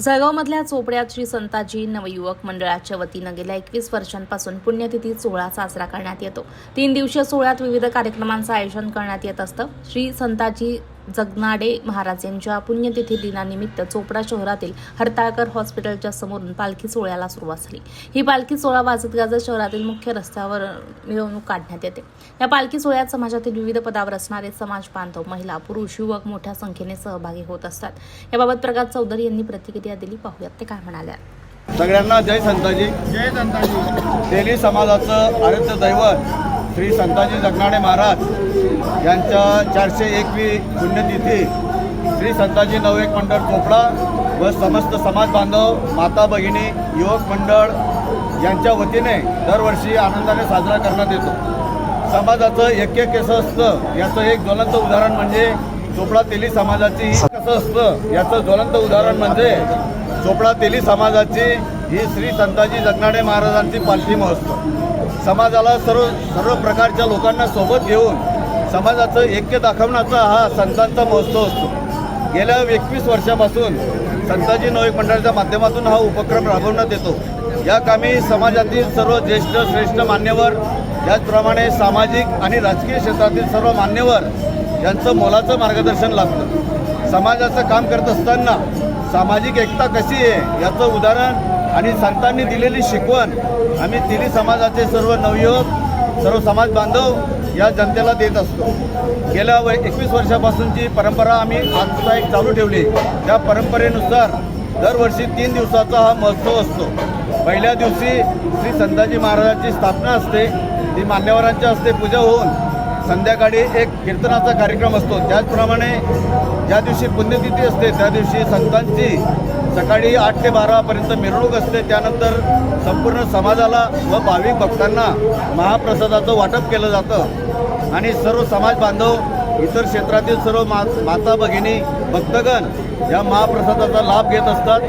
जळगावमधल्या चोपड्यात श्री संताजी नवयुवक मंडळाच्या वतीनं गेल्या 21 वर्षांपासून पुण्यतिथी सोहळा साजरा करण्यात येतो। 3 दिवसीय सोहळ्यात विविध कार्यक्रमांचं आयोजन करण्यात येत असतं। श्री संताजी जगनाडे महाराज यांच्या पुण्यतिथी दिनानिमित्त चोपडा शहरातील हरताळकर हॉस्पिटलच्या समोरून पालखी सोहळ्याला सुरुवात झाली। ही पालखी सोहळा वाजत गाजत शहरातील मुख्य रस्त्यावर मिरवणूक काढण्यात येते। या पालखी सोहळ्यात समाजातील विविध पदावर असणारे समाज बांधव, महिला, पुरुष, युवक मोठ्या संख्येने सहभागी होत असतात। याबाबत प्रकाश चौधरी यांनी प्रतिक्रिया दिली, पाहूयात ते काय म्हणाले। सगळ्यांना जय संताजी। जय संताजी। तेली समाजाचं आराध्य दैवत श्री संताजी जगनाडे महाराज यांच्या 401वी पुण्यतिथी श्री संताजी नवयुवक मंडळ चोपडा व समस्त समाज बांधव, माता भगिनी, युवक मंडळ यांच्या वतीने दरवर्षी आनंदाने साजरा करण्यात येतो। समाजाचं एक कसं असतं याचं एक ज्वलंत उदाहरण म्हणजे चोपडा तेली समाजाची कसं असतं याचं ज्वलंत उदाहरण म्हणजे चोपडा तेली समाजाची ही श्री संताजी जगनाडे महाराजांची पालखी महोत्सव। समाजाला सर्व प्रकारच्या लोकांना सोबत घेऊन समाजाचं ऐक्य दाखवण्याचा हा संतांचा महोत्सव असतो। गेल्या 21 वर्षापासून संताजी नवयुवक मंडळाच्या माध्यमातून हा उपक्रम राबवण्यात येतो। या कामी समाजातील सर्व ज्येष्ठ श्रेष्ठ मान्यवर, त्याचप्रमाणे सामाजिक आणि राजकीय क्षेत्रातील सर्व मान्यवर यांचं मोलाचं मार्गदर्शन लाभतं। समाजाचं काम करत असताना सामाजिक एकता कशी आहे याचं उदाहरण आणि संतांनी दिलेली शिकवण आम्ही तेली समाजाचे सर्व नवयुवक, सर्व समाज बांधव या जनतेला देत असतो। गेल्या 21 वर्षापासूनची परंपरा आम्ही आता एक चालू ठेवली। त्या परंपरेनुसार दरवर्षी 3 दिवसाचा हा महोत्सव असतो। पहिल्या दिवशी श्री संताजी महाराजांची स्थापना असते, ती मान्यवरांच्या हस्ते पूजा होऊन संध्याकाळी एक कीर्तनाचा कार्यक्रम असतो। त्याचप्रमाणे ज्या दिवशी पुण्यतिथी असते त्या दिवशी संतांची सकाळी 8 ते 12पर्यंत मिरवणूक असते। त्यानंतर संपूर्ण समाजाला व भाविक भक्तांना महाप्रसादाचं वाटप केलं जातं आणि सर्व समाज बांधव, इतर क्षेत्रातील सर्व माता भगिनी, भक्तगण या महाप्रसादाचा लाभ घेत असतात।